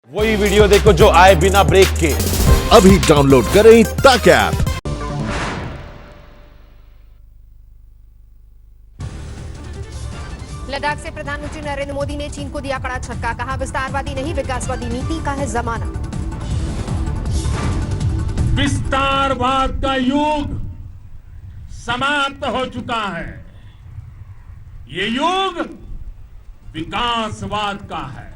वही वीडियो देखो जो आए बिना ब्रेक के। अभी डाउनलोड करें तक ऐप। लद्दाख से प्रधानमंत्री नरेंद्र मोदी ने चीन को दिया कड़ा झटका, कहा विस्तारवादी नहीं विकासवादी नीति का है जमाना। विस्तारवाद का युग समाप्त हो चुका है। ये युग विकासवाद का है।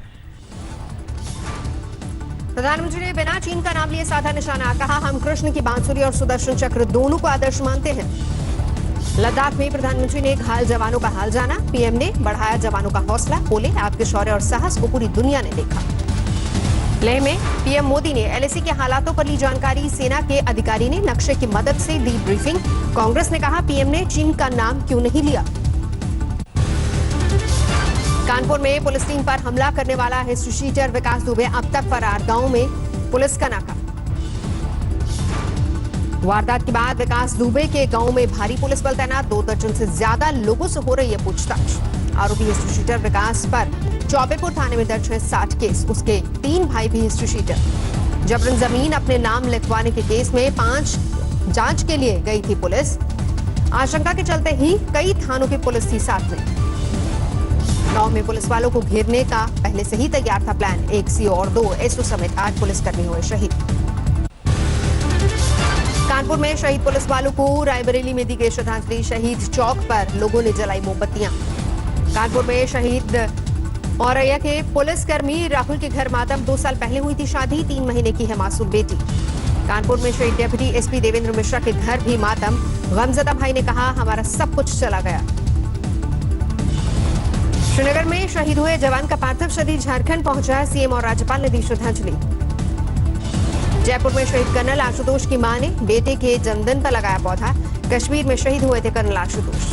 प्रधानमंत्री ने बिना चीन का नाम लिए साधा निशाना, कहा हम कृष्ण की बांसुरी और सुदर्शन चक्र दोनों को आदर्श मानते हैं। लद्दाख में प्रधानमंत्री ने घायल जवानों का हाल जाना, पीएम ने बढ़ाया जवानों का हौसला, बोले आपके शौर्य और साहस को पूरी दुनिया ने देखा। लेह में पीएम मोदी ने एलएसी के हालातों पर ली जानकारी, सेना के अधिकारी ने नक्शे की मदद से दी ब्रीफिंग। कांग्रेस ने कहा पीएम ने चीन का नाम क्यों नहीं लिया। कानपुर में पुलिस टीम पर हमला करने वाला हिस्ट्री शीटर विकास दुबे अब तक फरार, गांव में पुलिस का नाका। वारदात के बाद विकास दुबे के गांव में भारी पुलिस बल तैनात, 2 दर्जन से ज्यादा लोगों से हो रही है पूछताछ। आरोपी हिस्ट्री शीटर विकास पर चौबेपुर थाने में दर्ज है 60 केस, उसके 3 भाई भी हिस्ट्री शीटर। जबरन जमीन अपने नाम लिखवाने के केस में 5 जांच के लिए गई थी पुलिस। आशंका के चलते ही कई थानों की पुलिस थी साथ में। गांव में पुलिस वालों को घेरने का पहले से ही तैयार था प्लान। 1 सीओ और 2 एसओ समेत 8 पुलिसकर्मी हुए शहीद। कानपुर में शहीद पुलिस वालों को रायबरेली में दी गई श्रद्धांजलि, शहीद चौक पर लोगों ने जलाई मोमबत्तियां। कानपुर में शहीद औरैया के पुलिसकर्मी राहुल के घर मातम, 2 साल पहले हुई थी शादी, 3 महीने की है मासूम बेटी। कानपुर में शहीद डेप्यूटी एसपी देवेंद्र मिश्रा के घर भी मातम, गमजदा भाई ने कहा हमारा सब कुछ चला गया। श्रीनगर में शहीद हुए जवान का पार्थिव शरीर झारखंड पहुंचा, सीएम और राज्यपाल ने दी श्रद्धांजलि। जयपुर में शहीद कर्नल आशुतोष की मां ने बेटे के जन्मदिन पर लगाया पौधा, कश्मीर में शहीद हुए थे कर्नल आशुतोष।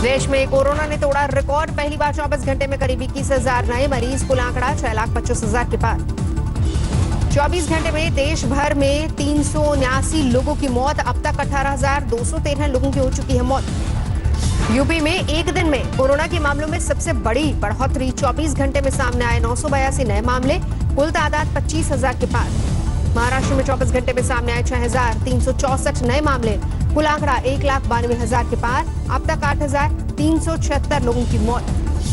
देश में कोरोना ने तोड़ा रिकॉर्ड, पहली बार 24 घंटे में करीब 21,000 नए मरीज, कुल आंकड़ा 6,25,000 के पार। 24 घंटे में देश भर में 379 लोगों की मौत, अब तक 18,213 लोगों की हो चुकी है मौत। यूपी में एक दिन में कोरोना के मामलों में सबसे बड़ी बढ़ोतरी, 24 घंटे में सामने आए 982 नए मामले, कुल तादाद 25,000 के पार। महाराष्ट्र में 24 घंटे में सामने आए 6,364 नए मामले, कुल आंकड़ा 1,92,000 के पार, अब तक 8,376 लोगों की मौत।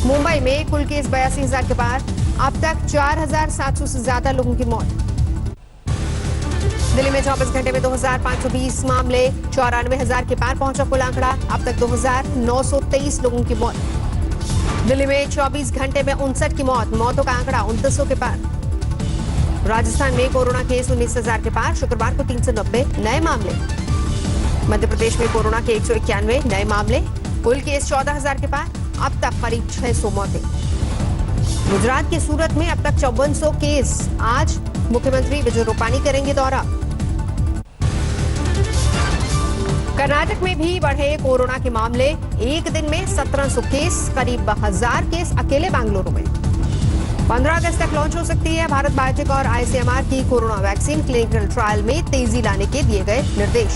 मुंबई में कुल केस 82,000 के पार, अब तक 4,700 से ज्यादा लोगों की मौत। दिल्ली में 24 घंटे में 2,520 मामले, 94,000 के पार पहुंचा कुल आंकड़ा, अब तक 2,923 लोगों की मौत। दिल्ली में 24 घंटे में 59 की मौत, मौतों का आंकड़ा 2900 के पार। राजस्थान में कोरोना केस 19,000 के पार, शुक्रवार को 390 नए मामले। मध्य प्रदेश में कोरोना के 191 नए मामले, कुल केस 14,000 के पार, अब तक करीब 600 मौतें। गुजरात के सूरत में अब तक 5400 केस, आज मुख्यमंत्री विजय रूपाणी करेंगे दौरा। कर्नाटक में भी बढ़े कोरोना के मामले, एक दिन में 1700 केस, करीब 1000 केस अकेले बेंगलुरु में। 15 अगस्त तक लॉन्च हो सकती है भारत बायोटेक और आईसीएमआर की कोरोना वैक्सीन, क्लिनिकल ट्रायल में तेजी लाने के दिए गए निर्देश।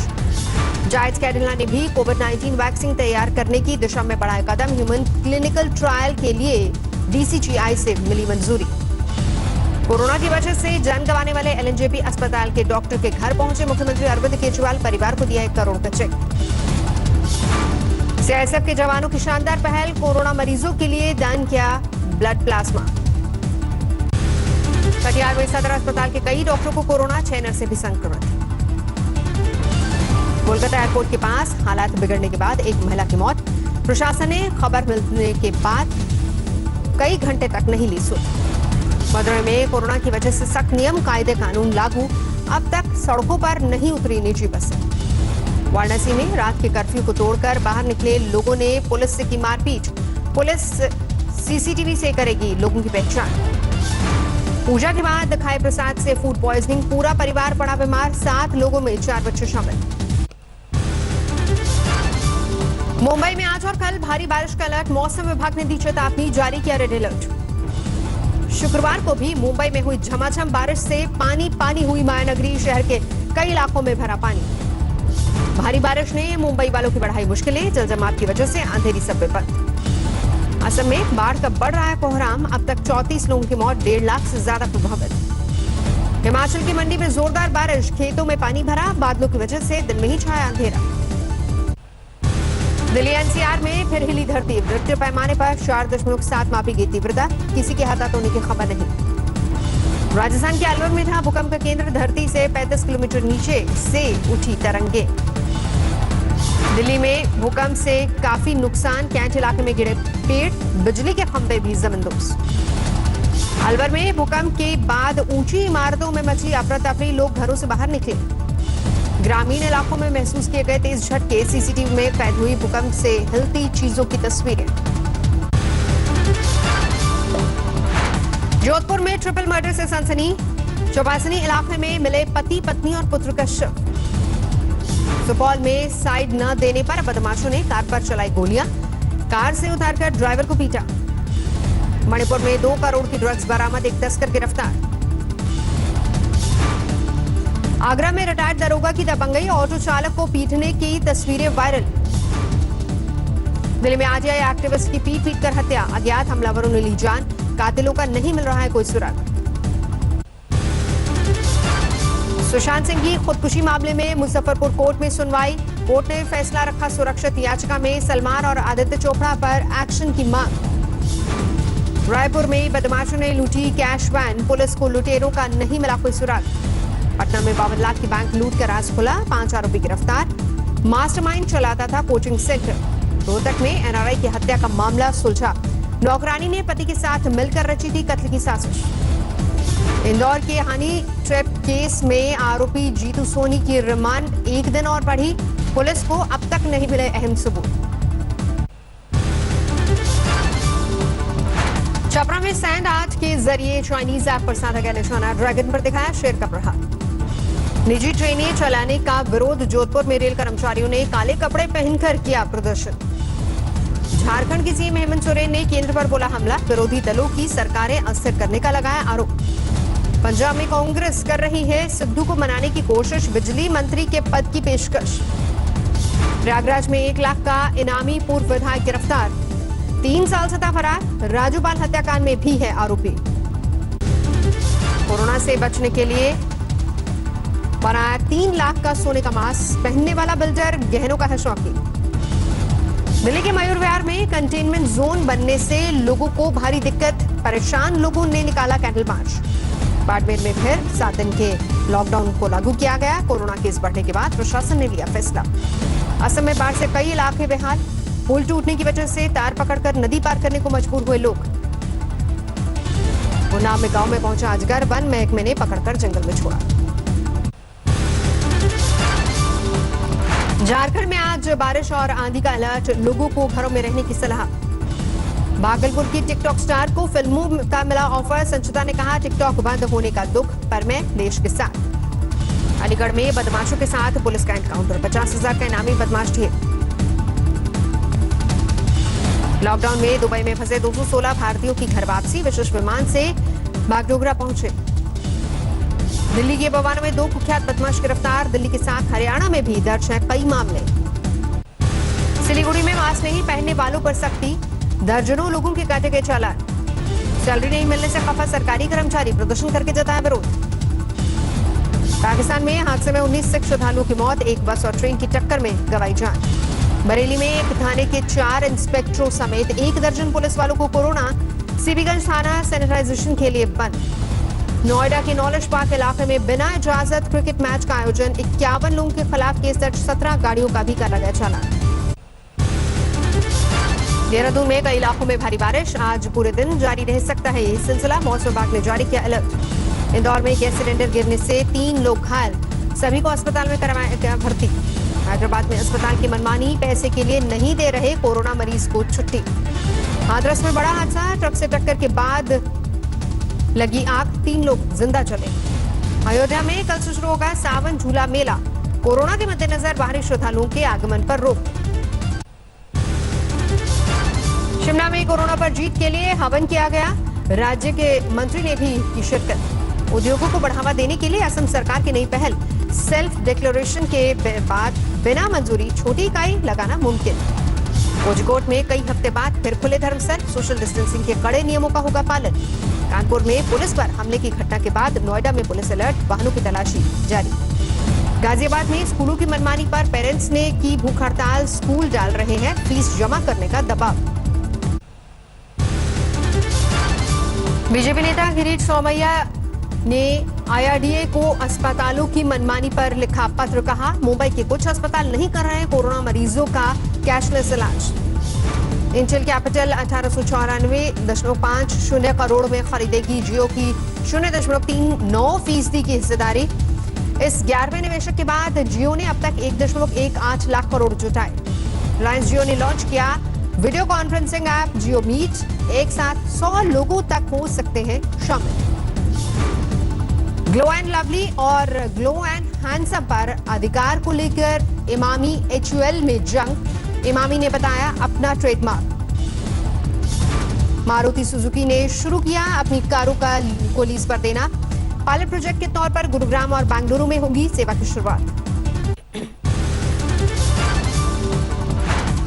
जायड्स कैडिला ने भी कोविड-19 वैक्सीन तैयार करने की दिशा में बढ़ाए कदम, ह्यूमन क्लिनिकल ट्रायल के लिए डीसीजीआई से मिली मंजूरी। कोरोना की वजह से जान गंवाने वाले एलएनजेपी अस्पताल के डॉक्टर के घर पहुंचे मुख्यमंत्री अरविंद केजरीवाल, परिवार को दिया 1 करोड़ का चेक। सीआईएसएफ के जवानों की शानदार पहल, कोरोना मरीजों के लिए दान किया ब्लड प्लाज्मा। कटिहार में सदर अस्पताल के कई डॉक्टरों को कोरोना, 6 नर्सें भी संक्रमित। कोलकाता एयरपोर्ट के पास हालात बिगड़ने के बाद एक महिला की मौत, प्रशासन ने खबर मिलने के बाद कई घंटे तक नहीं ली सुध। मदुरई में कोरोना की वजह से सख्त नियम, कायदे कानून लागू, अब तक सड़कों पर नहीं उतरी निजी बसें। वाराणसी में रात के कर्फ्यू को तोड़कर बाहर निकले लोगों ने पुलिस से की मारपीट, पुलिस सीसीटीवी से करेगी लोगों की पहचान। पूजा के बाद खाए प्रसाद से फूड पॉइजनिंग, पूरा परिवार पड़ा बीमार, 7 लोगों में 4 बच्चे शामिल। मुंबई में आज और कल भारी बारिश का अलर्ट, मौसम विभाग ने दी चेतावनी, जारी किया रेड अलर्ट। शुक्रवार को भी मुंबई में हुई झमाझम बारिश से पानी पानी हुई मायानगरी, शहर के कई इलाकों में भरा पानी। भारी बारिश ने मुंबई वालों की बढ़ाई मुश्किलें, जलजमाव की वजह से अंधेरी सब्वे बंद। असम में बाढ़ का बढ़ रहा है कोहराम, अब तक 34 लोगों की मौत, 1.5 लाख से ज्यादा प्रभावित। हिमाचल की मंडी में जोरदार बारिश, खेतों में पानी भरा, बादलों की वजह से दिन में ही छाया अंधेरा। दिल्ली एनसीआर में फिर हिली धरती, रिक्टर पैमाने पर 4.7 मापी गई तीव्रता, किसी के हताहत होने की खबर नहीं। राजस्थान के अलवर में था भूकंप का केंद्र, धरती से 35 किलोमीटर नीचे से उठी तरंगे। दिल्ली में भूकंप से काफी नुकसान, कैंट इलाके में गिरे पेड़, बिजली के खंभे भी जमींदोज। अलवर में भूकंप के बाद ऊंची इमारतों में मची अफरा तफरी, लोग घरों से बाहर निकले। ग्रामीण इलाकों में महसूस किए गए तेज झटके, सीसीटीवी में कैद हुई भूकंप से हिलती चीजों की तस्वीरें। जोधपुर में ट्रिपल मर्डर से सनसनी, चौपासनी इलाके में मिले पति पत्नी और पुत्र का शव। सुपौल में साइड न देने पर बदमाशों ने कार पर चलाई गोलियां, कार से उतारकर ड्राइवर को पीटा। मणिपुर में 2 करोड़ की ड्रग्स बरामद, एक तस्कर गिरफ्तार। आगरा में रिटायर्ड दरोगा की दबंगई, ऑटो चालक को पीटने की तस्वीरें वायरल। दिल्ली में आरटीआई एक्टिविस्ट की पीट कर हत्या, अज्ञात हमलावरों ने ली जान, कातिलों का नहीं मिल रहा है कोई सुराग। सुशांत सिंह की खुदकुशी मामले में मुजफ्फरपुर कोर्ट में सुनवाई, कोर्ट ने फैसला रखा सुरक्षित याचिका में सलमान और आदित्य चोपड़ा पर एक्शन की मांग। रायपुर में बदमाशों ने लूटी कैश वैन, पुलिस को लुटेरों का नहीं मिला कोई सुराग। पटना में 52 लाख की बैंक लूट का राज खुला, 5 आरोपी गिरफ्तार, मास्टरमाइंड चलाता था कोचिंग सेंटर। रोहतक में एनआरआई की हत्या का मामला सुलझा, नौकरानी ने पति के साथ मिलकर रची थी कत्ल की साजिश। इंदौर के हनी ट्रैप केस में आरोपी जीतू सोनी की रिमांड 1 दिन और बढ़ी, पुलिस को अब तक नहीं मिले अहम सबूत। छपरा में सैंड आर्ट के जरिए चाइनीज ऐप पर साधा गया निशाना, ड्रैगन पर दिखाया शेर का प्रहार। निजी ट्रेनें चलाने का विरोध, जोधपुर में रेल कर्मचारियों ने काले कपड़े पहनकर किया प्रदर्शन। झारखंड के सीएम हेमंत सोरेन ने केंद्र पर बोला हमला, विरोधी दलों की सरकारें अस्थिर करने का लगाया आरोप। पंजाब में कांग्रेस कर रही है सिद्धू को मनाने की कोशिश, बिजली मंत्री के पद की पेशकश। प्रयागराज में 1 लाख का इनामी पूर्व विधायक गिरफ्तार, 3 साल से था फरार, राजूपाल हत्याकांड में भी है आरोपी। कोरोना से बचने के लिए बनाया 3 लाख का सोने का मास्क, पहनने वाला बिल्डर गहनों का है शौकीन। दिल्ली के मयूर विहार में कंटेनमेंट जोन बनने से लोगों को भारी दिक्कत, परेशान लोगों ने निकाला कैंडल मार्च। बाड़मेर में फिर 7 दिन के लॉकडाउन को लागू किया गया, कोरोना केस बढ़ने के बाद प्रशासन ने लिया फैसला। असम में बाढ़ से कई इलाके बेहाल, पुल टूटने की वजह से तार पकड़कर नदी पार करने को मजबूर हुए लोग। उन्नाव में गांव में पहुंचा अजगर, वन महकमे ने पकड़कर जंगल में छोड़ा। झारखंड में आज बारिश और आंधी का अलर्ट, लोगों को घरों में रहने की सलाह। भागलपुर की टिकटॉक स्टार को फिल्मों का मिला ऑफर, संचिता ने कहा टिकटॉक बंद होने का दुख, पर मैं देश के साथ। अलीगढ़ में बदमाशों के साथ पुलिस का एनकाउंटर, 50,000 का इनामी बदमाश ढेर। लॉकडाउन में दुबई में फंसे 216 भारतीयों की घर वापसी, विशेष विमान से बागडोगरा पहुंचे। दिल्ली के बवाना में 2 कुख्यात बदमाश गिरफ्तार, दिल्ली के साथ हरियाणा में भी दर्ज हैं कई मामले। सिलीगुड़ी में मास्क नहीं पहनने वालों पर सख्ती, दर्जनों लोगों के काटे गए चालान। सैलरी नहीं मिलने से खफा सरकारी कर्मचारी, प्रदर्शन करके जताया विरोध। पाकिस्तान में हादसे में 19 सिख श्रद्धालुओं की मौत, एक बस और ट्रेन की टक्कर में गंवाई जान। बरेली में एक थाने के 4 इंस्पेक्टरों समेत 1 दर्जन पुलिस वालों को कोरोना, सीबीगंज थाना सैनिटाइजेशन के लिए बंद। नोएडा के नॉलेज पार्क इलाके में बिना इजाजत क्रिकेट मैच का आयोजन, 51 लोगों के खिलाफ केस दर्ज, 17 गाड़ियों का भी काटा गया चालान। देहरादून में कई इलाकों में भारी बारिश, आज पूरे दिन जारी रह सकता है यह सिलसिला, मौसम विभाग ने जारी किया अलर्ट। इंदौर में गैस सिलेंडर गिरने से 3 लोग घायल, सभी को अस्पताल में करवाया गया भर्ती। हैदराबाद में अस्पताल की मनमानी, पैसे के लिए नहीं दे रहे कोरोना मरीज को छुट्टी। हाथरस में बड़ा हादसा, ट्रक से टक्कर के बाद लगी आग, 3 लोग जिंदा चले। अयोध्या में कल से शुरू होगा सावन झूला मेला, कोरोना के मद्देनजर बाहरी श्रद्धालुओं के आगमन पर रोक। शिमला में कोरोना पर जीत के लिए हवन किया गया, राज्य के मंत्री ने भी की शिरकत। उद्योगों को बढ़ावा देने के लिए असम सरकार की नई पहल, सेल्फ डिक्लेरेशन के बाद बिना मंजूरी छोटी इकाई लगाना मुमकिन। कोझिकोड में कई हफ्ते बाद फिर खुले धर्मस्थल, सोशल डिस्टेंसिंग के कड़े नियमों का होगा पालन। कानपुर में पुलिस पर हमले की घटना के बाद नोएडा में पुलिस अलर्ट, वाहनों की तलाशी जारी। गाजियाबाद में स्कूलों की मनमानी पर पेरेंट्स ने की भूख हड़ताल, स्कूल डाल रहे हैं फीस जमा करने का दबाव। बीजेपी नेता गिरीश सोमैया ने आईआरडीए को अस्पतालों की मनमानी पर लिखा पत्र, कहा मुंबई के कुछ अस्पताल नहीं कर रहे हैं कोरोना मरीजों का कैशलेस इलाज। इंटेल कैपिटल 1894.50 करोड़ में खरीदेगी जियो की 0.39% की हिस्सेदारी। इस 11वें निवेशक के बाद जियो ने अब तक 1.18 लाख करोड़ जुटाए। रिलायंस जियो ने लॉन्च किया वीडियो कॉन्फ्रेंसिंग ऐप जियो मीट, एक साथ 100 लोगों तक हो सकते हैं शामिल। ग्लो एंड लवली और ग्लो एंड हैंडसम पर अधिकार को लेकर इमामी HUL में जंग, इमामी ने बताया अपना ट्रेडमार्क। मारुति सुजुकी ने शुरू किया अपनी कारों को लीज पर देना। पायलट प्रोजेक्ट के तौर पर गुरुग्राम और बेंगलुरु में होगी सेवा की शुरुआत।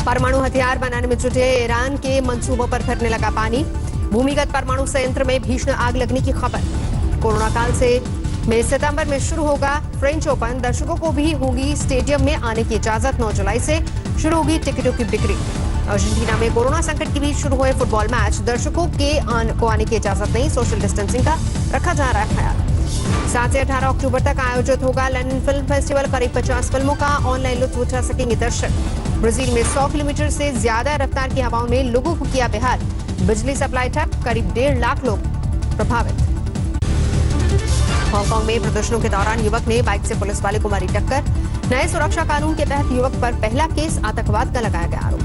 परमाणु हथियार बनाने में जुटे ईरान के मंसूबों पर फिरने लगा पानी। भूमिगत परमाणु संयंत्र में भीषण आग लगने की खबर। कोरोना काल में सितंबर में शुरू होगा फ्रेंच ओपन, दर्शकों को भी होगी स्टेडियम में आने की इजाजत। 9 जुलाई से शुरू होगी टिकटों की बिक्री। अर्जेंटीना में कोरोना संकट के बीच शुरू हुए फुटबॉल मैच, दर्शकों को आने की इजाजत नहीं, सोशल डिस्टेंसिंग का रखा जा रहा है ख्याल। 7 से 18 अक्टूबर तक आयोजित होगा लंदन फिल्म फेस्टिवल, करीब 50 फिल्मों का ऑनलाइन लुत्फ उठा सकेंगे दर्शक। ब्राजील में 100 किलोमीटर से ज्यादा रफ्तार की हवाओं में लोगों को किया बेहाल, बिजली सप्लाई ठप, करीब 1.5 लाख लोग प्रभावित। हांगकांग में प्रदर्शनों के दौरान युवक ने बाइक से पुलिस वाले को मारी टक्कर। नए सुरक्षा कानून के तहत युवक पर पहला केस आतंकवाद का लगाया गया आरोप।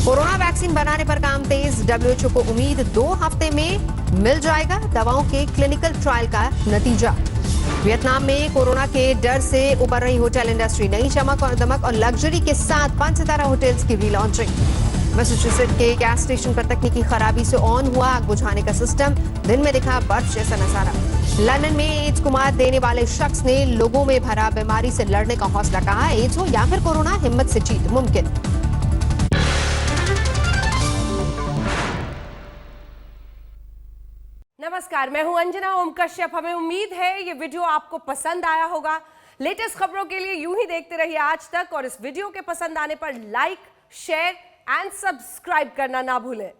कोरोना वैक्सीन बनाने पर काम तेज, WHO को उम्मीद 2 हफ्ते में मिल जाएगा दवाओं के क्लिनिकल ट्रायल का नतीजा। वियतनाम में कोरोना के डर से उबर रही होटल इंडस्ट्री, नई चमक और दमक और लग्जरी के साथ 5 सितारा होटल्स की रीलॉन्चिंग। मैसेच्यूसेट्स के गैस स्टेशन पर तकनीकी खराबी से ऑन हुआ आग बुझाने का सिस्टम, दिन में दिखा बर्फ जैसा नजारा। लंदन में एड्स को मात देने वाले शख्स ने लोगों में भरा बीमारी से लड़ने का हौसला, कहा एड्स हो या फिर कोरोना, हिम्मत से जीत मुमकिन। नमस्कार, मैं हूं अंजना ओम कश्यप। हमें उम्मीद है ये वीडियो आपको पसंद आया होगा। लेटेस्ट खबरों के लिए यूं ही देखते रहिए आज तक, और इस वीडियो के पसंद आने पर लाइक, शेयर एंड सब्सक्राइब करना ना भूलें।